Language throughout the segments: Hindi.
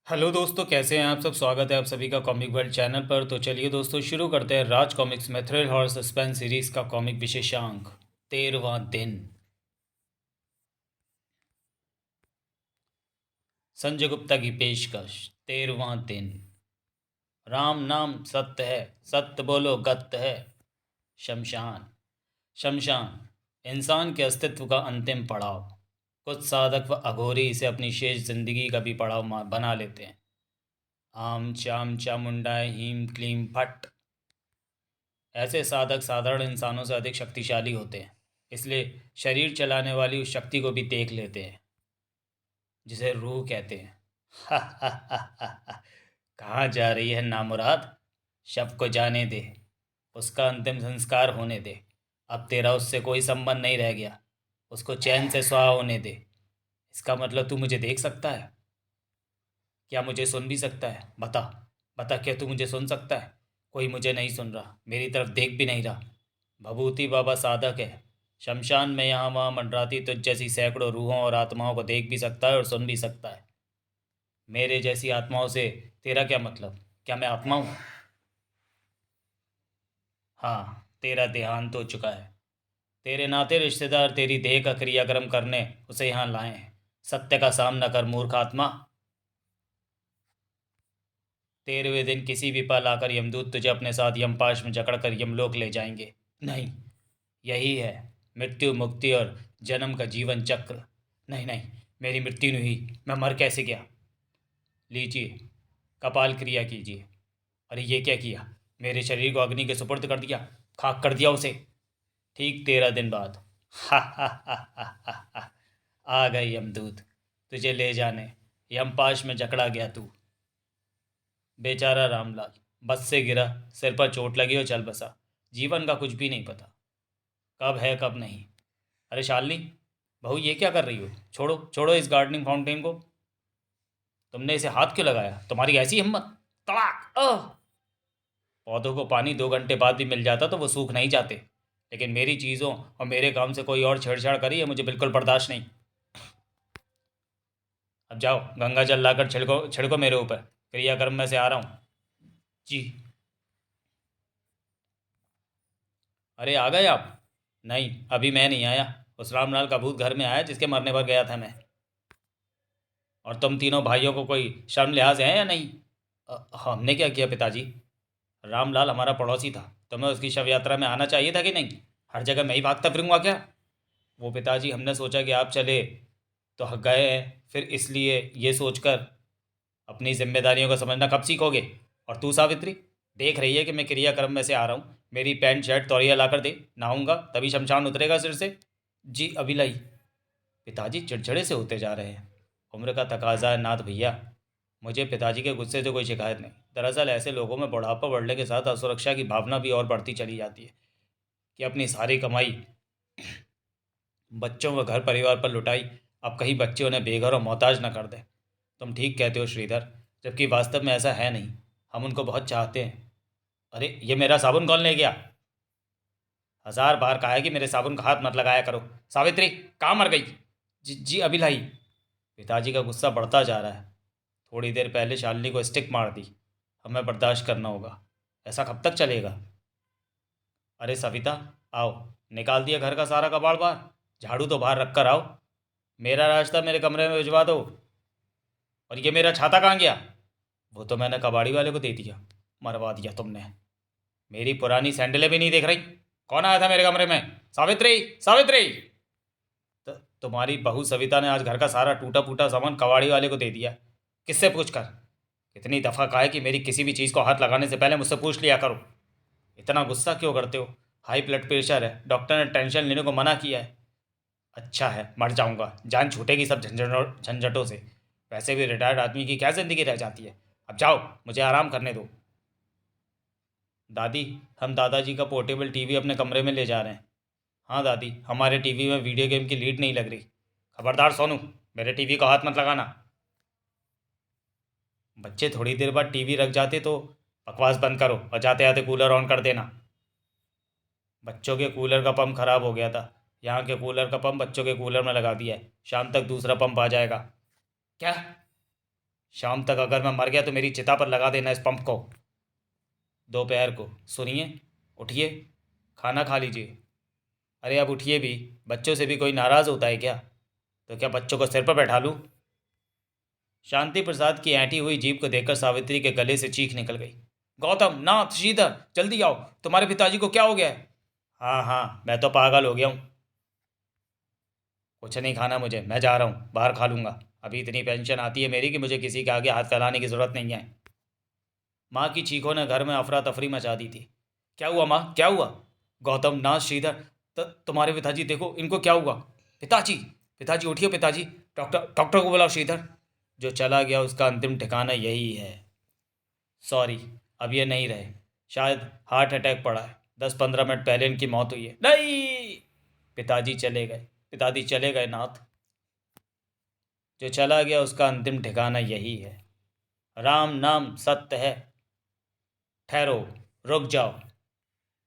हेलो दोस्तों, कैसे हैं आप सब। स्वागत है आप सभी का कॉमिक वर्ल्ड चैनल पर। तो चलिए दोस्तों, शुरू करते हैं राज कॉमिक्स में थ्रिल हॉरर सस्पेंस सीरीज का कॉमिक विशेषांक 13वां दिन। संजय गुप्ता की पेशकश। 13वां दिन। राम नाम सत्य है, सत्य बोलो गत्य है। शमशान। शमशान इंसान के अस्तित्व का अंतिम पड़ाव। कुछ साधक व अघोरी इसे अपनी शेष जिंदगी का भी पड़ाव बना लेते हैं। आम चाम चामुंडाए हीम क्लीम फट। ऐसे साधक साधारण इंसानों से अधिक शक्तिशाली होते हैं, इसलिए शरीर चलाने वाली उस शक्ति को भी देख लेते हैं जिसे रूह कहते हैं। कहाँ जा रही है नामुराद? शव को जाने दे, उसका अंतिम संस्कार होने दे। अब तेरा उससे कोई संबंध नहीं रह गया। उसको चैन से स्वाहा होने दे। इसका मतलब तू मुझे देख सकता है? क्या मुझे सुन भी सकता है? बता, बता, क्या तू मुझे सुन सकता है? कोई मुझे नहीं सुन रहा, मेरी तरफ देख भी नहीं रहा। भभूति बाबा साधक है। शमशान में यहाँ वहाँ मंडराती तुझ जैसी सैकड़ों रूहों और आत्माओं को देख भी सकता है और सुन भी सकता है। मेरे जैसी आत्माओं से तेरा क्या मतलब? क्या मैं आत्मा हूँ? हाँ, तेरा देहांत हो चुका है। तेरे नाते रिश्तेदार तेरी देह का क्रियाक्रम करने उसे यहाँ लाए हैं। सत्य का सामना कर मूर्ख आत्मा। 13वें दिन किसी भी पल आकर यमदूत तुझे अपने साथ यमपाश में जकड़कर यमलोक ले जाएंगे। नहीं, यही है मृत्यु, मुक्ति और जन्म का जीवन चक्र। नहीं नहीं, मेरी मृत्यु नहीं हुई, मैं मर कैसे गया? लीजिए, कपाल क्रिया कीजिए। अरे ये क्या किया? मेरे शरीर को अग्नि के सुपुर्द कर दिया, खाक कर दिया उसे। ठीक 13 दिन बाद। हा हा हा हा हा हा। आ गए यमदूत तुझे ले जाने। यमपाश में जकड़ा गया तू। बेचारा रामलाल बस से गिरा, सिर पर चोट लगी और चल बसा। जीवन का कुछ भी नहीं पता, कब है कब नहीं। अरे शालिनी, बहू ये क्या कर रही हो? छोड़ो छोड़ो इस गार्डनिंग फाउंटेन को। तुमने इसे हाथ क्यों लगाया? तुम्हारी ऐसी हिम्मत! तड़ाक! पौधों को पानी 2 घंटे बाद भी मिल जाता तो वो सूख नहीं जाते, लेकिन मेरी चीज़ों और मेरे काम से कोई और छेड़छाड़ करी है मुझे बिल्कुल बर्दाश्त नहीं। अब जाओ, गंगा जल लाकर छिड़को छिड़को मेरे ऊपर। क्रियाक्रम में से आ रहा हूँ। जी। अरे आ गए आप? नहीं, अभी मैं नहीं आया। उस रामलाल का भूत घर में आया जिसके मरने पर गया था मैं। और तुम तीनों भाइयों को कोई शर्म लिहाज है या नहीं? हमने क्या किया पिताजी? रामलाल हमारा पड़ोसी था, तुम्हें उसकी शव यात्रा में आना चाहिए था कि नहीं? हर जगह मैं ही भागता फिरूंगा क्या? वो पिताजी, हमने सोचा कि आप चले तो गए हैं, फिर इसलिए ये सोचकर। अपनी जिम्मेदारियों को समझना कब सीखोगे? और तू सावित्री, देख रही है कि मैं क्रियाक्रम में से आ रहा हूँ। मेरी पैंट शर्ट तौलिया ला कर दे, नहाऊंगा तभी शमशान उतरेगा सिर से। जी अभी लाई। पिताजी चिड़चिड़े से होते जा रहे हैं। उम्र का तकाजा है नाथ भैया। मुझे पिताजी के गुस्से से कोई शिकायत नहीं। दरअसल ऐसे लोगों में बुढ़ापा बढ़ने के साथ असुरक्षा की भावना भी और बढ़ती चली जाती है कि अपनी सारी कमाई बच्चों व घर परिवार पर लुटाई, अब कहीं बच्चे उन्हें बेघर और मोहताज न कर दें। तुम ठीक कहते हो श्रीधर, जबकि वास्तव में ऐसा है नहीं। हम उनको बहुत चाहते हैं। अरे ये मेरा साबुन कौन ले गया? 1000 बार कहा है कि मेरे साबुन का हाथ मत लगाया करो। सावित्री, कहाँ मर गई? जी जी अभी लाई। पिताजी का गुस्सा बढ़ता जा रहा है। थोड़ी देर पहले शालिनी को स्टिक मार दी। हमें बर्दाश्त करना होगा। ऐसा कब तक चलेगा? अरे सविता, आओ। निकाल दिया घर का सारा कबाड़ बाहर? झाड़ू तो बाहर रख कर आओ। मेरा रास्ता मेरे कमरे में भिजवा दो। और ये मेरा छाता कहाँ गया? वो तो मैंने कबाड़ी वाले को दे दिया। मरवा दिया तुमने। मेरी पुरानी सैंडलें भी नहीं देख रही? कौन आया था मेरे कमरे में? सावित्री, सावित्री! तुम्हारी बहू सविता ने आज घर का सारा टूटा फूटा सामान कबाड़ी वाले को दे दिया। किससे पूछ कर? कितनी दफ़ा कहा है कि मेरी किसी भी चीज़ को हाथ लगाने से पहले मुझसे पूछ लिया करो। इतना गुस्सा क्यों करते हो? हाई ब्लड प्रेशर है, डॉक्टर ने टेंशन लेने को मना किया है। अच्छा है, मर जाऊंगा, जान छूटेगी सब झंझटों से। वैसे भी रिटायर्ड आदमी की क्या ज़िंदगी रह जाती है। अब जाओ, मुझे आराम करने दो। दादी, हम दादाजी का पोर्टेबल टीवी अपने कमरे में ले जा रहे हैं। हाँ दादी, हमारे टीवी में वीडियो गेम की लीड नहीं लग रही। खबरदार सोनू, मेरे टीवी को हाथ मत लगाना। बच्चे थोड़ी देर बाद टीवी रख जाते तो बकवास बंद करो और जाते आते कूलर ऑन कर देना। बच्चों के कूलर का पंप खराब हो गया था। यहाँ के कूलर का पंप बच्चों के कूलर में लगा दिया है, शाम तक दूसरा पंप आ जाएगा। क्या? शाम तक अगर मैं मर गया तो मेरी चिता पर लगा देना इस पंप को। दोपहर को। सुनिए, उठिए, खाना खा लीजिए। अरे अब उठिए भी, बच्चों से भी कोई नाराज़ होता है क्या? तो क्या बच्चों को सिर पर बैठा लूँ? शांति प्रसाद की ऐंठी हुई जीभ को देखकर सावित्री के गले से चीख निकल गई। गौतम, नाथ, श्रीधर, जल्दी आओ, तुम्हारे पिताजी को क्या हो गया है? हाँ हाँ, मैं तो पागल हो गया हूँ। कुछ नहीं खाना मुझे, मैं जा रहा हूँ, बाहर खा लूँगा। अभी इतनी पेंशन आती है मेरी कि मुझे किसी के आगे हाथ फैलाने की ज़रूरत नहीं है। माँ की चीखों ने घर में अफरा तफरी मचा दी थी। क्या हुआ माँ, क्या हुआ? गौतम, नाथ, श्रीधर, तुम्हारे पिताजी, देखो इनको क्या हुआ। पिताजी, पिताजी उठिए पिताजी, डॉक्टर, डॉक्टर को बुलाओ। श्रीधर। जो चला गया उसका अंतिम ठिकाना यही है। सॉरी, अब ये नहीं रहे, शायद हार्ट अटैक पड़ा है, 10-15 मिनट पहले इनकी मौत हुई है। नहीं, पिताजी चले गए, पिताजी चले गए नाथ। जो चला गया उसका अंतिम ठिकाना यही है। राम नाम सत्य है। ठहरो, रुक जाओ।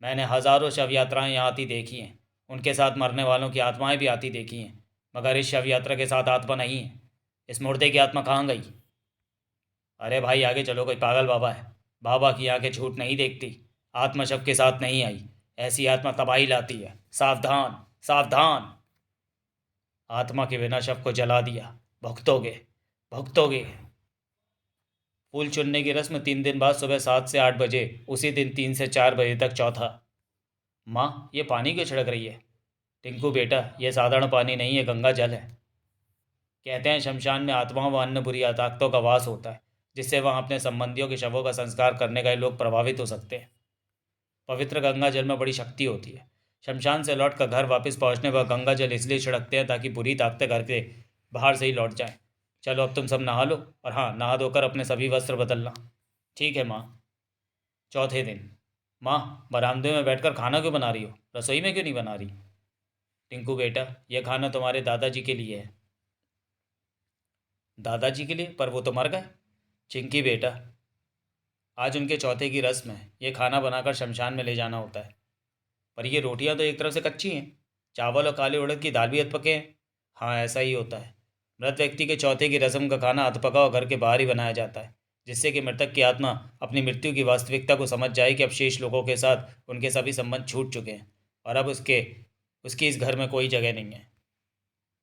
मैंने हजारों शव यात्राएं यहाँ आती देखी हैं, उनके साथ मरने वालों की आत्माएं भी आती देखी हैं, मगर इस शव यात्रा के साथ आत्मा नहीं है। इस मुर्दे की आत्मा कहाँ गई? अरे भाई आगे चलो, कोई पागल बाबा है? बाबा की आंखें झूठ नहीं देखती। आत्मा शव के साथ नहीं आई, ऐसी आत्मा तबाही लाती है। सावधान, सावधान। आत्मा के बिना शव को जला दिया, भुगतोगे, भुगतोगे। फूल चुनने की रस्म 3 दिन बाद सुबह 7 से 8 बजे, उसी दिन 3 से 4 बजे तक चौथा। माँ, ये पानी क्यों छिड़क रही है? टिंकू बेटा, यह साधारण पानी नहीं है, गंगा जल है। कहते हैं शमशान में आत्माओं व अन्य बुरी ताकतों का वास होता है, जिससे वहाँ अपने संबंधियों के शवों का संस्कार करने का लोग प्रभावित हो सकते हैं। पवित्र गंगा जल में बड़ी शक्ति होती है। शमशान से लौट कर घर वापस पहुँचने पर गंगा जल इसलिए छिड़कते हैं ताकि बुरी ताकतें घर के बाहर से ही लौट जाएं। चलो अब तुम सब नहा लो, और हाँ, नहा धोकर अपने सभी वस्त्र बदलना। ठीक है माँ। चौथे दिन। माँ, बरामदे में बैठकर खाना क्यों बना रही हो? रसोई में क्यों नहीं बना रही? टिंकू बेटा, यह खाना तुम्हारे दादाजी के लिए है। दादाजी के लिए? पर वो तो मर गए। चिंकी बेटा, आज उनके चौथे की रस्म है, ये खाना बनाकर शमशान में ले जाना होता है। पर ये रोटियां तो एक तरफ से कच्ची हैं, चावल और काले उड़द की दाल भी अधपके हैं। हाँ, ऐसा ही होता है। मृत व्यक्ति के चौथे की रस्म का खाना अधपका और घर के बाहर ही बनाया जाता है, जिससे कि मृतक की आत्मा अपनी मृत्यु की वास्तविकता को समझ जाए कि अब शेष लोगों के साथ उनके सभी संबंध छूट चुके हैं और अब उसकी इस घर में कोई जगह नहीं है।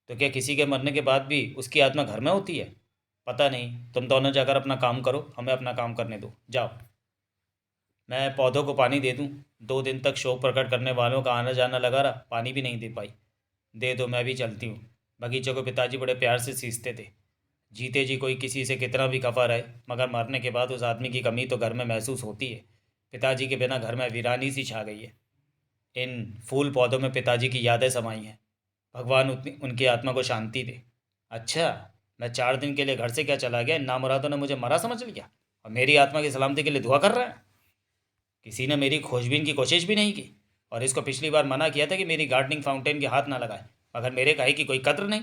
तो क्या किसी के मरने के बाद भी उसकी आत्मा घर में होती है? पता नहीं, तुम दोनों जाकर अपना काम करो, हमें अपना काम करने दो, जाओ। मैं पौधों को पानी दे दूं? 2 दिन तक शोक प्रकट करने वालों का आना जाना लगा रहा, पानी भी नहीं दे पाई। दे दो, मैं भी चलती हूँ। बगीचे को पिताजी बड़े प्यार से सींचते थे। जीते जी कोई किसी से कितना भी खफा रहे, मगर मरने के बाद उस आदमी की कमी तो घर में महसूस होती है। पिताजी के बिना घर में वीरानी सी छा गई है। इन फूल पौधों में पिताजी की यादें समाई हैं। भगवान उतनी उनकी आत्मा को शांति दे। अच्छा, मैं 4 दिन के लिए घर से क्या चला गया, इन नामुरादों ने मुझे मरा समझ लिया और मेरी आत्मा की सलामती के लिए दुआ कर रहे हैं। किसी ने मेरी खोजबीन की कोशिश भी नहीं की, और इसको पिछली बार मना किया था कि मेरी गार्डनिंग फाउंटेन के हाथ ना लगाए, मगर मेरे कहे की कोई कद्र नहीं।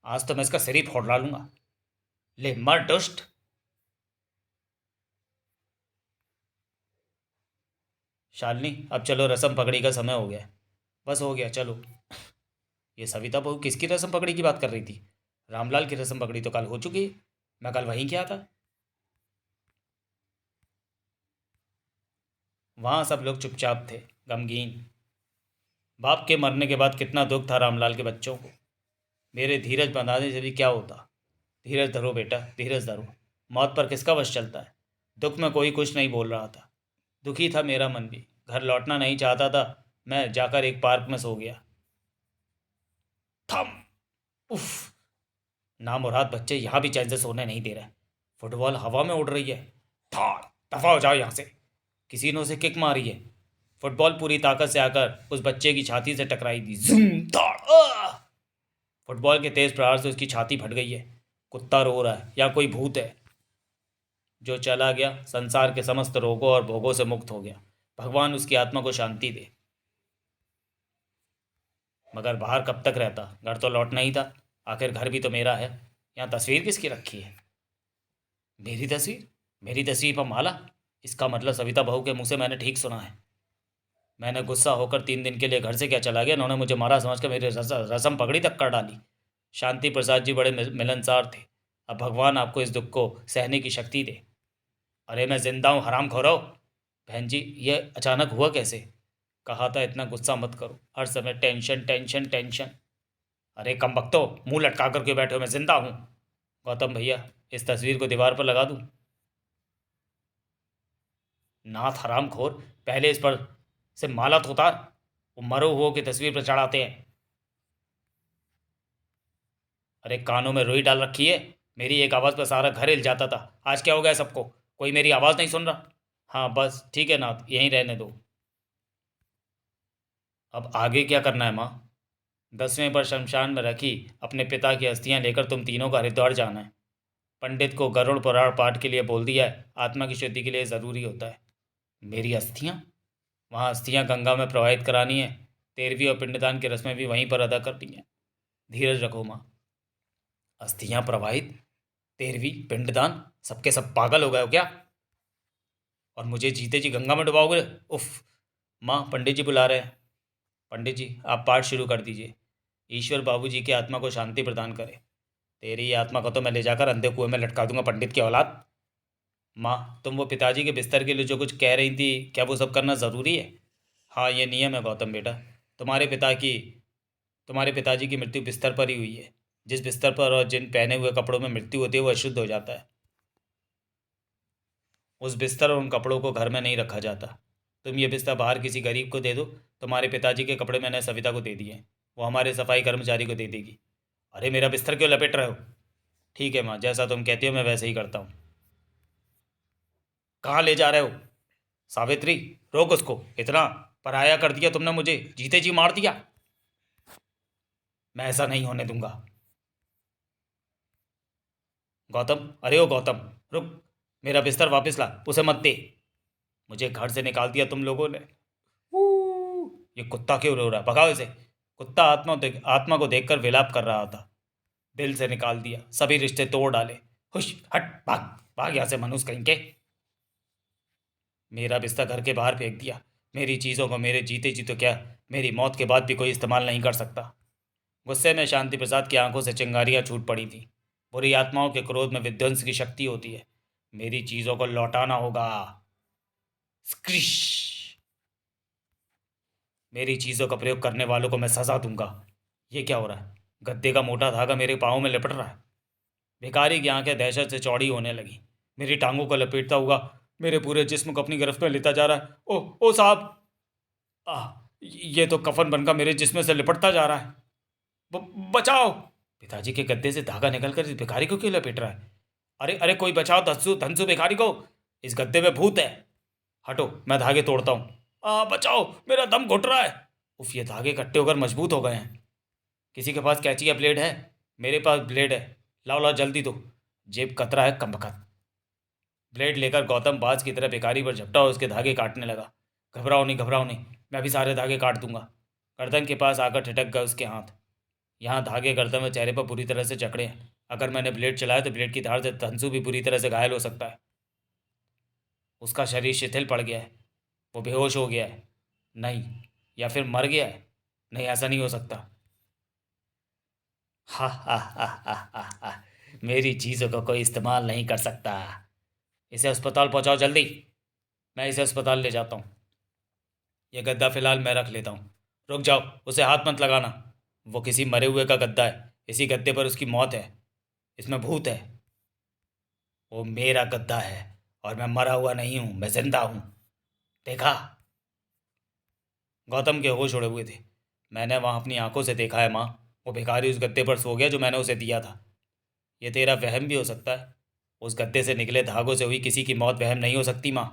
आज तो मैं इसका सिर ही फोड़ डालूंगा। ले मर दुष्ट। शालिनी, अब चलो, रसम पकड़ी का समय हो गया। बस हो गया, चलो। ये सविता बहू किसकी रसम पकड़ी की बात कर रही थी? रामलाल की रसम पकड़ी तो कल हो चुकी है, मैं कल वहीं क्या था। वहाँ सब लोग चुपचाप थे, गमगीन। बाप के मरने के बाद कितना दुख था रामलाल के बच्चों को। मेरे धीरज बंधाने से भी क्या होता। धीरज धरो बेटा, धीरज धरो। मौत पर किसका वश चलता है। दुख में कोई कुछ नहीं बोल रहा था। दुखी था मेरा मन भी, घर लौटना नहीं चाहता था। मैं जाकर एक पार्क में सो गया। थम। उफ। नामुराद बच्चे यहाँ भी चैन से सोने नहीं दे रहे। फुटबॉल हवा में उड़ रही है। था, दफा हो जाओ यहाँ से। किसी ने उसे किक मारी है। फुटबॉल पूरी ताकत से आकर उस बच्चे की छाती से टकराई थी। जूम, धाड़, फुटबॉल के तेज प्रहार से उसकी छाती फट गई है। कुत्ता रो रहा है या कोई भूत है। जो चला गया संसार के समस्त रोगों और भोगों से मुक्त हो गया। भगवान उसकी आत्मा को शांति दे। मगर बाहर कब तक रहता, घर तो लौटना ही था। आखिर घर भी तो मेरा है। यहाँ तस्वीर किसकी रखी है? मेरी तस्वीर? मेरी तस्वीर पर माला? इसका मतलब सविता बहू के मुंह से मैंने ठीक सुना है। मैंने गुस्सा होकर 3 दिन के लिए घर से क्या चला गया। उन्होंने मुझे मारा समझकर मेरी रसम पगड़ी तक कर डाली। शांति प्रसाद जी बड़े मिलनसार थे। अब भगवान आपको इस दुख को सहने की शक्ति दे। अरे मैं जिंदा हूँ हराम खोरो। बहन जी ये अचानक हुआ कैसे? कहा था इतना गुस्सा मत करो, हर समय टेंशन टेंशन टेंशन। अरे कम बख्तो, मुंह लटका कर क्यों बैठे हो? मैं जिंदा हूँ। गौतम भैया इस तस्वीर को दीवार पर लगा दूं? नाथ हराम खोर, पहले इस पर से माला तो उतार। वो मरो हुओं की तस्वीर पर चढ़ाते हैं। अरे कानों में रुई डाल रखी है? मेरी एक आवाज़ पर सारा घर हिल जाता था, आज क्या हो गया सबको? कोई मेरी आवाज़ नहीं सुन रहा? हाँ बस ठीक है नाथ, यहीं रहने दो। अब आगे क्या करना है माँ? 10वें पर शमशान में रखी अपने पिता की अस्थियां लेकर तुम तीनों को हरिद्वार जाना है। पंडित को गरुड़ पुराण पाठ के लिए बोल दिया है, आत्मा की शुद्धि के लिए ज़रूरी होता है। मेरी अस्थियां? वहाँ अस्थियां गंगा में प्रवाहित करानी है। 13वीं और पिंडदान की रस्में भी वहीं पर अदा करनी है। धीरज रखो माँ। अस्थियां प्रवाहित, 13वीं, पिंडदान, सबके सब पागल हो गए हो क्या? और मुझे जीते जी गंगा में डुबाओगे? उफ। माँ पंडित जी बुला रहे हैं। पंडित जी आप पाठ शुरू कर दीजिए। ईश्वर बाबूजी की आत्मा को शांति प्रदान करे। तेरी ये आत्मा को तो मैं ले जाकर अंधे कुएं में लटका दूंगा पंडित की औलाद। माँ तुम वो पिताजी के बिस्तर के लिए जो कुछ कह रही थी, क्या वो सब करना ज़रूरी है? हाँ ये नियम है गौतम बेटा। तुम्हारे पिता की तुम्हारे पिताजी की मृत्यु बिस्तर पर ही हुई है। जिस बिस्तर पर और जिन पहने हुए कपड़ों में मृत्यु होती है वो अशुद्ध हो जाता है। उस बिस्तर और उन कपड़ों को घर में नहीं रखा जाता। तुम ये बिस्तर बाहर किसी गरीब को दे दो। तुम्हारे पिताजी के कपड़े मैंने सविता को दे दिए, वो हमारे सफाई कर्मचारी को दे देगी। अरे मेरा बिस्तर क्यों लपेट रहे हो? ठीक है माँ, जैसा तुम कहती हो मैं वैसे ही करता हूँ। कहाँ ले जा रहे हो? सावित्री रोक उसको, इतना पराया कर दिया तुमने, मुझे जीते जी मार दिया। मैं ऐसा नहीं होने दूंगा। गौतम, अरे ओ गौतम, रुक। मेरा बिस्तर वापस ला, उसे मत दे। मुझे घर से निकाल दिया तुम लोगों ने। ये कुत्ता क्यों रो रहा है? भगाओ इसे। कुत्ता आत्मा को देखकर विलाप कर रहा था। दिल से निकाल दिया, सभी रिश्ते तोड़ डाले। हुश हट, भाग भाग यहाँ से मनुष्य कहीं के। मेरा बिस्तर घर के बाहर फेंक दिया। मेरी चीज़ों को मेरे जीते जी तो क्या, मेरी मौत के बाद भी कोई इस्तेमाल नहीं कर सकता। गुस्से में शांति प्रसाद की आंखों से चिंगारियां छूट पड़ी थीं। बुरी आत्माओं के क्रोध में विध्वंस की शक्ति होती है। मेरी चीज़ों को लौटाना होगा। स्क्रिश। मेरी चीज़ों का प्रयोग करने वालों को मैं सजा दूंगा। ये क्या हो रहा है? गद्दे का मोटा धागा मेरे पाँव में लिपट रहा है। भिखारी की आंखें दहशत से चौड़ी होने लगी। मेरी टांगों को लपेटता हुआ मेरे पूरे जिस्म को अपनी गिरफ्त में लेता जा रहा है। ओ साहब। आ ये तो कफन बनकर मेरे जिस्म से लिपटता जा रहा है। बचाओ। पिताजी के गद्दे से धागा निकलकर इस भिखारी को क्यों लपेट रहा है? अरे अरे कोई बचाओ, धंसू धंसू भिखारी को। इस गद्दे में भूत है। हटो, मैं धागे तोड़ता हूँ। बचाओ, मेरा दम घुट रहा है। उफ, ये धागे इकट्ठे होकर मजबूत हो गए हैं। किसी के पास कैंची या ब्लेड है? मेरे पास ब्लेड है। लाओ लाओ जल्दी दो। जेब कतरा है कमबख्त। ब्लेड लेकर गौतम बाज की तरह भिखारी पर झपटा और उसके धागे काटने लगा। घबराओ नहीं, घबराओ नहीं, मैं भी सारे धागे काट दूंगा। गर्दन के पास आकर ठिठक गए उसके हाथ। यहाँ धागे गर्दन में चेहरे पर बुरी तरह से जकड़े हैं। अगर मैंने ब्लेड चलाया तो ब्लेड की धार से धंसू भी बुरी तरह से घायल हो सकता है। उसका शरीर शिथिल पड़ गया है। वो बेहोश हो गया है। नहीं, या फिर मर गया है। नहीं, ऐसा नहीं हो सकता। हा हा हा हा हा हा। मेरी चीज़ों का कोई इस्तेमाल नहीं कर सकता। इसे अस्पताल पहुंचाओ जल्दी। मैं इसे अस्पताल ले जाता हूँ। यह गद्दा फिलहाल मैं रख लेता हूँ। रुक जाओ, उसे हाथ मत लगाना। वो किसी मरे हुए का गद्दा है। इसी गद्दे पर उसकी मौत है। इसमें भूत है। वो मेरा गद्दा है और मैं मरा हुआ नहीं हूँ, मैं जिंदा हूँ। देखा? गौतम के होश उड़े हुए थे। मैंने वहाँ अपनी आंखों से देखा है माँ। वो भिखारी उस गद्दे पर सो गया जो मैंने उसे दिया था। ये तेरा वहम भी हो सकता है। उस गद्दे से निकले धागों से हुई किसी की मौत वहम नहीं हो सकती माँ।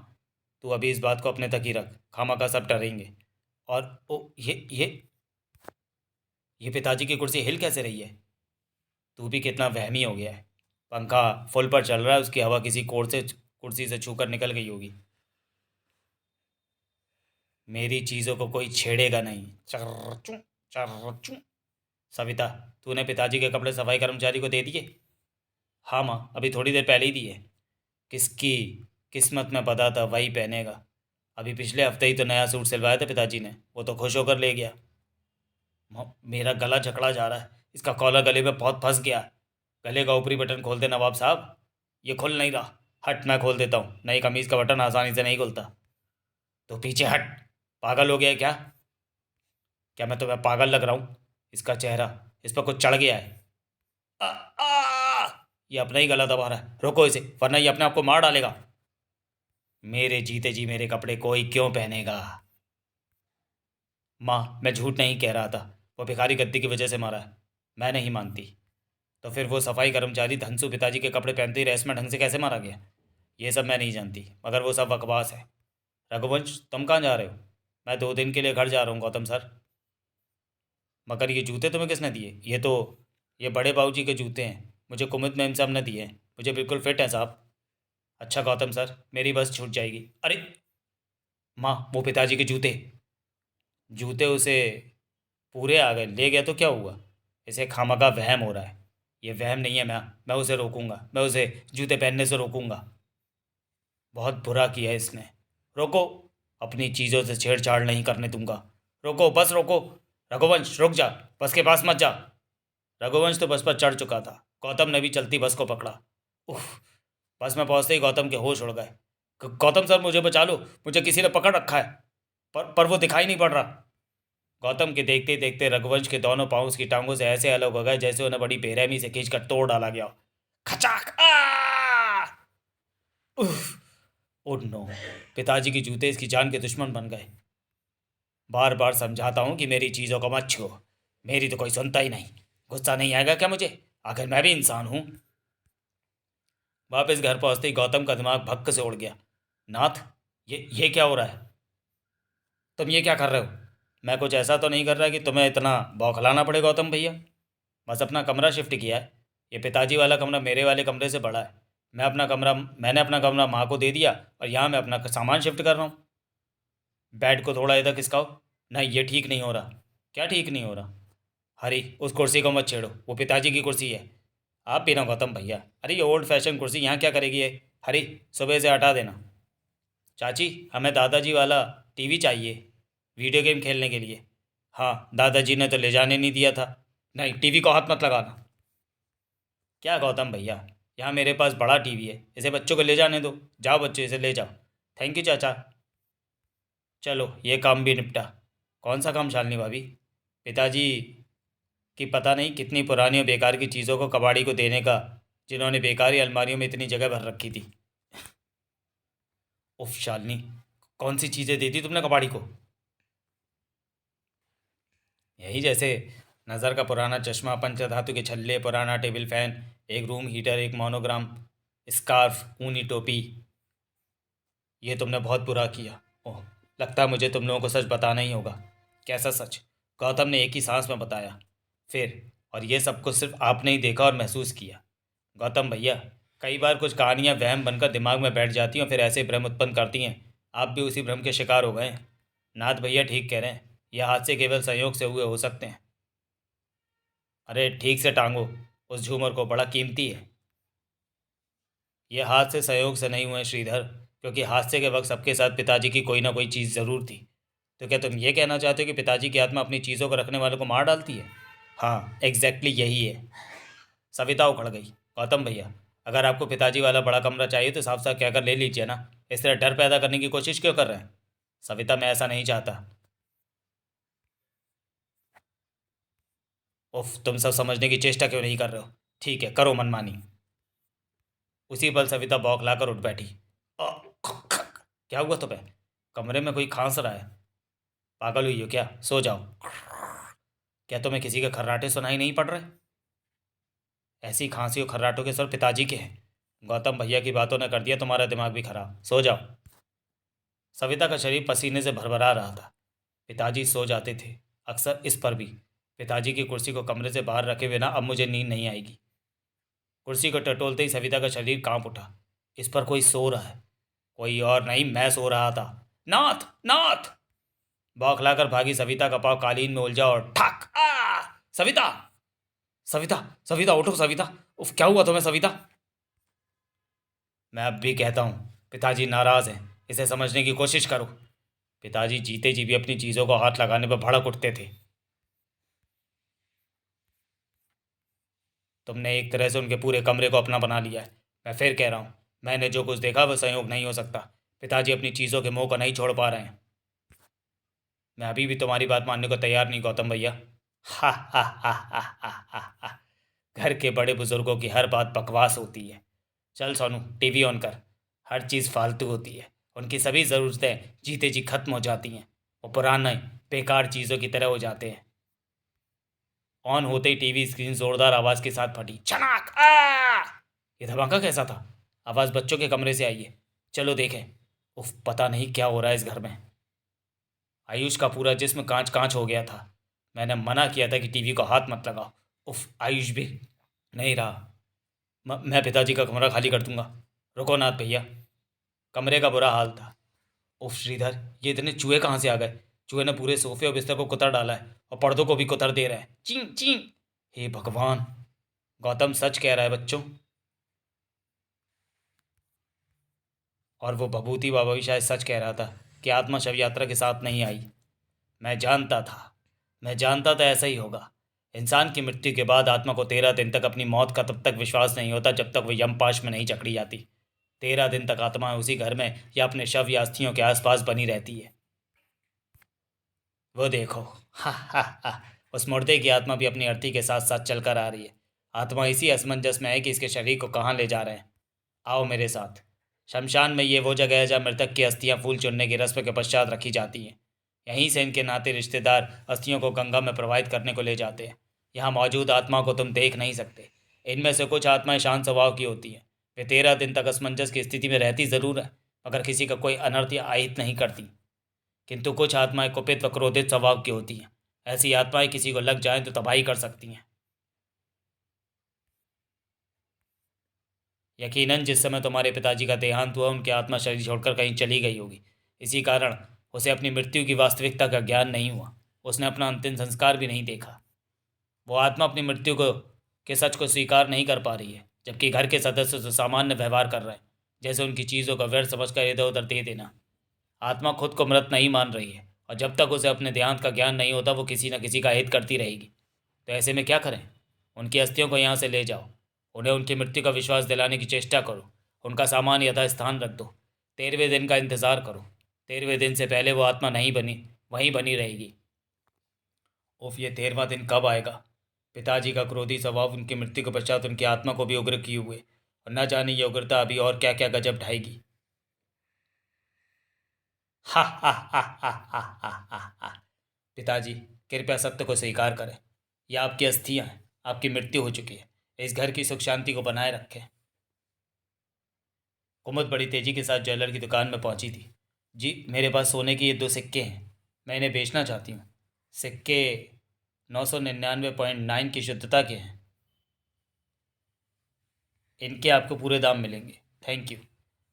तू अभी इस बात को अपने तक ही रख, खामखा सब डरेंगे। और ओ ये पिताजी की कुर्सी हिल कैसे रही है? तू भी कितना वहमी हो गया है। पंखा फुल पर चल रहा है, उसकी हवा किसी कोर से कुर्सी से छूकर निकल गई होगी। मेरी चीज़ों को कोई छेड़ेगा नहीं। चर्रचू चर्रचू। सविता, तूने पिताजी के कपड़े सफाई कर्मचारी को दे दिए? हाँ माँ, अभी थोड़ी देर पहले ही दिए। किसकी किस्मत में पता था वही पहनेगा। अभी पिछले हफ्ते ही तो नया सूट सिलवाया था पिताजी ने, वो तो खुश होकर ले गया। मेरा गला जकड़ा जा रहा है, इसका कॉलर गले में बहुत फंस गया। गले का ऊपरी बटन खोल दे नवाब साहब। ये खुल नहीं रहा। हट, मैं खोल देता हूँ। नई कमीज का बटन आसानी से नहीं खुलता। तो पीछे हट। पागल हो गया है क्या? क्या मैं तुम्हें पागल लग रहा हूँ? इसका चेहरा, इस पर कुछ चढ़ गया है। आ, आ, ये अपना ही गला दबा रहा है। रोको इसे, वरना ये अपने आप को मार डालेगा। मेरे जीते जी मेरे कपड़े कोई क्यों पहनेगा? माँ, मैं झूठ नहीं कह रहा था। वो भिखारी गद्दी की वजह से मारा है। मैं नहीं मानती। तो फिर वो सफाई कर्मचारी धनसु पिताजी के कपड़े पहनते ही रेस में ढंग से कैसे मारा गया? ये सब मैं नहीं जानती, मगर वो सब बकवास है। रघुवंश, तुम कहाँ जा रहे हो? मैं 2 दिन के लिए घर जा रहा हूँ गौतम सर। मगर ये जूते तुम्हें किसने दिए? ये बड़े बाबू जी के जूते हैं। मुझे कुमुद मैम साहब ने दिए हैं। मुझे बिल्कुल फिट है साहब। अच्छा गौतम सर, मेरी बस छूट जाएगी। अरे माँ, वो पिताजी के जूते। जूते उसे पूरे आ गए, ले गया तो क्या हुआ? इसे खामखा वहम हो रहा है। ये वहम नहीं है। मैं उसे रोकूंगा। मैं उसे जूते पहनने से रोकूंगा। बहुत बुरा किया इसने। रोको। अपनी चीज़ों से छेड़छाड़ नहीं करने दूंगा। रोको, बस रोको। रघुवंश रुक जा। बस के पास मत जा। रघुवंश तो बस पर चढ़ चुका था। गौतम ने भी चलती बस को पकड़ा। उफ। बस में पहुंचते ही गौतम के होश उड़ गए। गौतम सर, मुझे बचा लो। मुझे किसी ने पकड़ रखा है। पर वो दिखाई नहीं पड़ रहा। गौतम के देखते ही देखते रघुवंश के दोनों पांव उसकी टांगों से ऐसे अलग हो गए जैसे उन्हें बड़ी बेरहमी से खींचकर तोड़ डाला गया हो। खचाक! उफ! Oh no! पिताजी के जूते इसकी जान के दुश्मन बन गए। बार बार समझाता हूँ कि मेरी चीज़ों को मत छुओ। मेरी तो कोई सुनता ही नहीं। गुस्सा नहीं आएगा क्या मुझे? आखिर मैं भी इंसान हूँ। वापस घर पहुँचते ही गौतम का दिमाग भक्क से उड़ गया। नाथ, ये क्या हो रहा है? तुम ये क्या कर रहे हो? मैं कुछ ऐसा तो नहीं कर रहा कि तुम्हें इतना बौखलाना पड़े गौतम भैया। बस अपना कमरा शिफ्ट किया है। ये पिताजी वाला कमरा मेरे वाले कमरे से बड़ा है। मैंने अपना कमरा माँ को दे दिया और यहाँ मैं अपना सामान शिफ्ट कर रहा हूँ। बेड को थोड़ा इधर खिसकाओ। नहीं, ये ठीक नहीं हो रहा। क्या ठीक नहीं हो रहा? हरी, उस कुर्सी को मत छेड़ो। वो पिताजी की कुर्सी है। आप भी ना गौतम भैया। अरे ये ओल्ड फैशन कुर्सी यहाँ क्या करेगी ये? हरी, सुबह से हटा देना। चाची, हमें दादाजी वाला टीवी चाहिए, वीडियो गेम खेलने के लिए। हाँ, दादाजी ने तो ले जाने नहीं दिया था। नहीं, टीवी को हाथ मत लगाना। क्या गौतम भैया, यहाँ मेरे पास बड़ा टीवी है। इसे बच्चों को ले जाने दो। जाओ बच्चों, इसे ले जाओ। थैंक यू चाचा। चलो, ये काम भी निपटा। कौन सा काम शालिनी भाभी? पिताजी की पता नहीं कितनी पुरानी और बेकार की चीज़ों को कबाड़ी को देने का, जिन्होंने बेकारी अलमारियों में इतनी जगह भर रखी थी। उफ शालिनी, कौन सी चीज़ें दी थी तुमने कबाड़ी को? यही जैसे नज़र का पुराना चश्मा, पंचधातु के छल्ले, पुराना टेबल फैन, एक रूम हीटर, एक मोनोग्राम, स्कार्फ, ऊनी टोपी। ये तुमने बहुत बुरा किया। ओह, लगता है मुझे तुम लोगों को सच बताना ही होगा। कैसा सच? गौतम ने एक ही सांस में बताया। फिर, और ये सब कुछ सिर्फ आपने ही देखा और महसूस किया। गौतम भैया, कई बार कुछ कहानियां वहम बनकर दिमाग में बैठ जाती हैं और फिर ऐसे भ्रम उत्पन्न करती हैं। आप भी उसी भ्रम के शिकार हो गए हैं। नाथ भैया ठीक कह रहे हैं। यह हादसे केवल संयोग से हुए हो सकते हैं। अरे ठीक से टांगो उस झूमर को, बड़ा कीमती है। ये हादसे संयोग से नहीं हुए श्रीधर, क्योंकि हादसे के वक्त सबके साथ पिताजी की कोई ना कोई चीज़ ज़रूर थी। तो क्या तुम ये कहना चाहते हो कि पिताजी की आत्मा अपनी चीज़ों को रखने वालों को मार डालती है? हाँ, एग्जैक्टली यही है। सविता उखड़ गई। गौतम भैया, अगर आपको पिताजी वाला बड़ा कमरा चाहिए तो साफ साफ कहकर ले लीजिए ना। इस तरह डर पैदा करने की कोशिश क्यों कर रहे हैं? सविता, मैं ऐसा नहीं चाहता। उफ, तुम सब समझने की चेष्टा क्यों नहीं कर रहे हो? ठीक है, करो मनमानी। उसी पल सविता बौखलाकर उठ बैठी। अ, क्या हुआ तुम्हें? कमरे में कोई खांस रहा है। पागल हुई हो क्या? सो जाओ। क्या तुम्हें किसी के खर्राटे सुनाई नहीं पड़ रहे? ऐसी खांसी और खर्राटों के स्वर पिताजी के हैं। गौतम भैया की बातों ने कर दिया तुम्हारा दिमाग भी खराब। सो जाओ। सविता का शरीर पसीने से भरभरा रहा था। पिताजी सो जाते थे अक्सर इस पर भी। पिताजी की कुर्सी को कमरे से बाहर रखे बिना अब मुझे नींद नहीं आएगी। कुर्सी को टटोलते ही सविता का शरीर कांप उठा। इस पर कोई सो रहा है। कोई और नहीं, मैं सो रहा था। नाथ, नाथ! बौखलाकर भागी सविता का पाँव कालीन में उलझा और ठक! सविता! सविता! सविता उठो सविता! उफ, क्या हुआ तुम्हें सविता? मैं अब भी कहता हूँ, पिताजी नाराज हैं। इसे समझने की कोशिश करो। पिताजी जीते जी भी अपनी चीज़ों को हाथ लगाने पर भड़क उठते थे। तुमने एक तरह से उनके पूरे कमरे को अपना बना लिया है। मैं फिर कह रहा हूँ, मैंने जो कुछ देखा वह संयोग नहीं हो सकता। पिताजी अपनी चीज़ों के मोह को नहीं छोड़ पा रहे हैं। मैं अभी भी तुम्हारी बात मानने को तैयार नहीं गौतम भैया। हा हा हा हा हा हा हा। घर के बड़े बुजुर्गों की हर बात बकवास होती है। चल सोनू, टीवी ऑन कर। हर चीज़ फालतू होती है। उनकी सभी ज़रूरतें जीते जी खत्म हो जाती हैं। वो पुराने बेकार चीज़ों की तरह हो जाते हैं। ऑन होते ही टीवी स्क्रीन जोरदार आवाज़ के साथ फटी। छनाक आ! ये धमाका कैसा था? आवाज़ बच्चों के कमरे से आई है। चलो देखें। उफ, पता नहीं क्या हो रहा है इस घर में। आयुष का पूरा जिस्म कांच कांच हो गया था। मैंने मना किया था कि टीवी को हाथ मत लगाओ। उफ, आयुष भी नहीं रहा। मैं पिताजी का कमरा खाली कर दूंगा। रुको नाथ भैया। कमरे का बुरा हाल था। उफ श्रीधर, ये इतने चूहे कहाँ से आ गए? चूहे ने पूरे सोफे और बिस्तर को कुतर डाला है और पर्दों को भी कुतर दे रहे हैं। चीं चीं। हे भगवान! गौतम सच कह रहा है बच्चों। और वो भभूति बाबा भी शायद सच कह रहा था कि आत्मा शव यात्रा के साथ नहीं आई। मैं जानता था। मैं जानता था ऐसा ही होगा। इंसान की मृत्यु के बाद आत्मा को 13 दिन तक अपनी मौत का तब तक विश्वास नहीं होता जब तक वो यमपाश में नहीं जकड़ी जाती। 13 दिन तक आत्मा उसी घर में या अपने शव या अस्थियों के आसपास बनी रहती है। वो देखो, हा हा हा। उस मुर्दे की आत्मा भी अपनी अर्थी के साथ साथ चलकर आ रही है। आत्मा इसी असमंजस में है कि इसके शरीर को कहाँ ले जा रहे हैं। आओ मेरे साथ। शमशान में ये वो जगह है जहाँ मृतक की अस्थियां फूल चुनने की रस्म के पश्चात रखी जाती हैं। यहीं से इनके नाते रिश्तेदार अस्थियों को गंगा में प्रवाहित करने को ले जाते हैं। यहाँ मौजूद आत्मा को तुम देख नहीं सकते। इनमें से कुछ आत्माएं शांत स्वभाव की होती हैं। वे 13 दिन तक असमंजस की स्थिति में रहती ज़रूर है, मगर किसी का कोई अनर्थ या आहित नहीं करती। किंतु कुछ आत्माएं कुपित व क्रोधित स्वभाव की होती हैं। ऐसी आत्माएं किसी को लग जाएं तो तबाही कर सकती हैं। यकीनन जिस समय तुम्हारे पिताजी का देहांत हुआ उनकी आत्मा शरीर छोड़कर कहीं चली गई होगी। इसी कारण उसे अपनी मृत्यु की वास्तविकता का ज्ञान नहीं हुआ। उसने अपना अंतिम संस्कार भी नहीं देखा। वो आत्मा अपनी मृत्यु को के सच को स्वीकार नहीं कर पा रही है, जबकि घर के सदस्य तो सामान्य व्यवहार कर रहे हैं, जैसे उनकी चीज़ों का व्यर्थ समझकर इधर उधर दे देना। आत्मा खुद को मृत नहीं मान रही है, और जब तक उसे अपने देहांत का ज्ञान नहीं होता वो किसी न किसी का हित करती रहेगी। तो ऐसे में क्या करें? उनकी अस्थियों को यहाँ से ले जाओ। उन्हें उनकी मृत्यु का विश्वास दिलाने की चेष्टा करो। उनका सामान यथास्थान रख दो। 13वें दिन का इंतज़ार करो। 13वें दिन से पहले वो आत्मा नहीं बनी वहीं बनी रहेगी। उफ, ये 13वां दिन कब आएगा? पिताजी का क्रोधी स्वभाव उनकी मृत्यु के पश्चात उनकी आत्मा को भी उग्र किए हुए, और न जाने ये उग्रता अभी और क्या क्या गजब ढाएगी। हा हा हा हा हा हा हा हा। पिताजी, कृपया सत्य को स्वीकार करें। यह आपकी अस्थियां हैं। आपकी मृत्यु हो चुकी है। इस घर की सुख शांति को बनाए रखें। कुमुद बड़ी तेजी के साथ ज्वेलर की दुकान में पहुंची थी। जी, मेरे पास सोने के ये 2 सिक्के हैं। मैं इन्हें बेचना चाहती हूँ। सिक्के 999.9 की शुद्धता के हैं। इनके आपको पूरे दाम मिलेंगे। Thank you.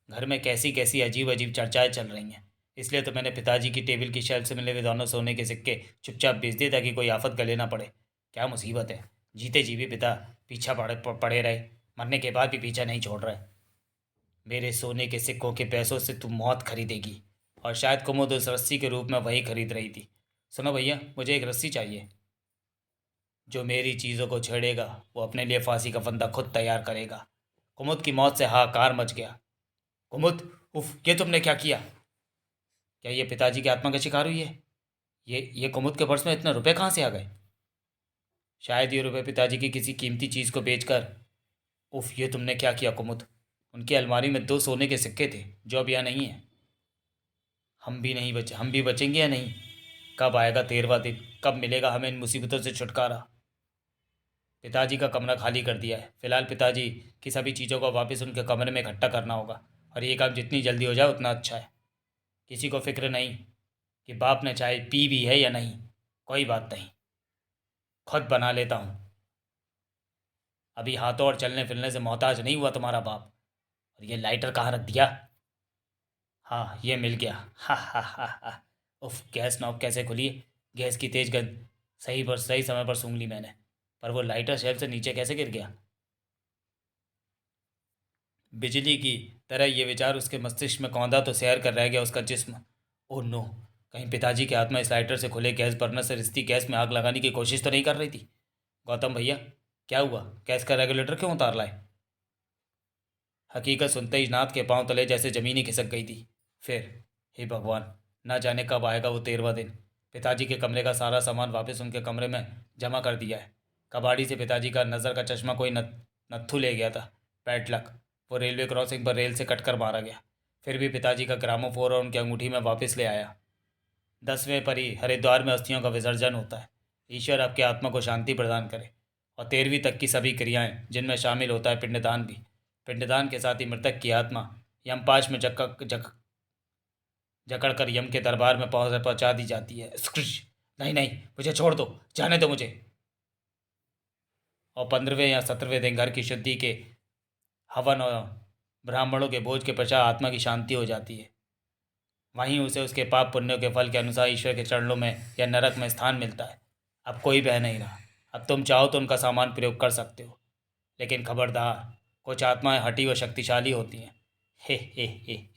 घर में कैसी कैसी अजीब अजीब चर्चाएं चल रही हैं, इसलिए तो मैंने पिताजी की टेबल की शेल्फ से मिले हुए दोनों सोने के सिक्के चुपचाप बेच दिए ताकि कोई आफत गले ना पड़े। क्या मुसीबत है, जीते जी भी पिता पीछा पड़े रहे, मरने के बाद भी पीछा नहीं छोड़ रहे। मेरे सोने के सिक्कों के पैसों से तू मौत खरीदेगी। और शायद कुमुद उस रस्सी के रूप में वही खरीद रही थी। सुनो भैया, मुझे एक रस्सी चाहिए। जो मेरी चीज़ों को छेड़ेगा वो अपने लिए फांसी का फंदा खुद तैयार करेगा। कुमुद की मौत से हाहाकार मच गया। कुमुद, उफ, ये तुमने क्या किया? क्या ये पिताजी की आत्मा का शिकार हुई है? ये कुमुद के पर्स में इतने रुपए कहाँ से आ गए? शायद ये रुपए पिताजी की किसी कीमती चीज़ को बेचकर। उफ, ये तुमने क्या किया कुमुद? उनकी अलमारी में 2 सोने के सिक्के थे जो अब यहाँ नहीं है। हम भी बचेंगे या नहीं? कब आएगा 13वां दिन? कब मिलेगा हमें इन मुसीबतों से छुटकारा? पिताजी का कमरा खाली कर दिया है। फिलहाल पिताजी की सभी चीज़ों को वापस उनके कमरे में इकट्ठा करना होगा, और ये काम जितनी जल्दी हो जाए उतना अच्छा है। किसी को फिक्र नहीं कि बाप ने चाय पी भी है या नहीं। कोई बात नहीं, खुद बना लेता हूँ। अभी हाथों और चलने फिरने से मोहताज नहीं हुआ तुम्हारा बाप। और ये लाइटर कहाँ रख दिया? हाँ, ये मिल गया। हा हा हा हा। उफ, गैस नॉब कैसे खुली? गैस की तेज गंध सही समय पर सूंघ ली मैंने। पर वो लाइटर शेल्फ से नीचे कैसे गिर गया? बिजली की तरह ये विचार उसके मस्तिष्क में कौंधा तो सैर कर रह गया उसका जिस्म। Oh no! कहीं पिताजी की आत्मा इस लाइटर से खुले गैस बर्नर से रिश्ती गैस में आग लगाने की कोशिश तो नहीं कर रही थी? गौतम भैया, क्या हुआ? गैस का रेगुलेटर क्यों उतार लाए? हकीकत सुनते ही नाथ के पांव तले जैसे जमीन ही खिसक गई थी। फिर, हे भगवान, ना जाने कब आएगा वो 13वां दिन। पिताजी के कमरे का सारा सामान वापस उनके कमरे में जमा कर दिया है। कबाड़ी से पिताजी का नज़र का चश्मा कोई नत्थू ले गया था। बैड लक, वो रेलवे क्रॉसिंग पर रेल से कटकर मारा गया। फिर भी पिताजी का ग्रामोफोन और उनकी अंगूठी में वापस ले आया। 10वें पर ही हरिद्वार में अस्थियों का विसर्जन होता है। ईश्वर आपकी आत्मा को शांति प्रदान करे। और 13वीं तक की सभी क्रियाएं, जिनमें शामिल होता है पिंडदान भी। पिंडदान के साथ ही मृतक की आत्मा यमपाश में जकड़ कर यम के दरबार में पहुंचा दी जाती है। नहीं नहीं, मुझे छोड़ दो, जाने दो मुझे। और 15वें या 17वें दिन घर की शुद्धि के हवन और ब्राह्मणों के भोज के पश्चात आत्मा की शांति हो जाती है। वहीं उसे उसके पाप पुण्यों के फल के अनुसार ईश्वर के चरणों में या नरक में स्थान मिलता है। अब कोई भय नहीं रहा। अब तुम चाहो तो उनका सामान प्रयोग कर सकते हो, लेकिन खबरदार, कुछ आत्माएं हटी व शक्तिशाली होती हैं। हे,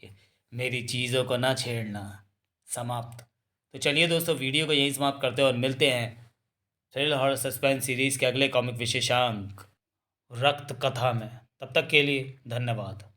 मेरी चीज़ों को ना छेड़ना। समाप्त। तो चलिए दोस्तों, वीडियो को यहीं समाप्त करते हैं और मिलते हैं थ्रिल हॉरर सस्पेंस सीरीज़ के अगले कॉमिक विशेषांक रक्त कथा में। तब तक के लिए धन्यवाद।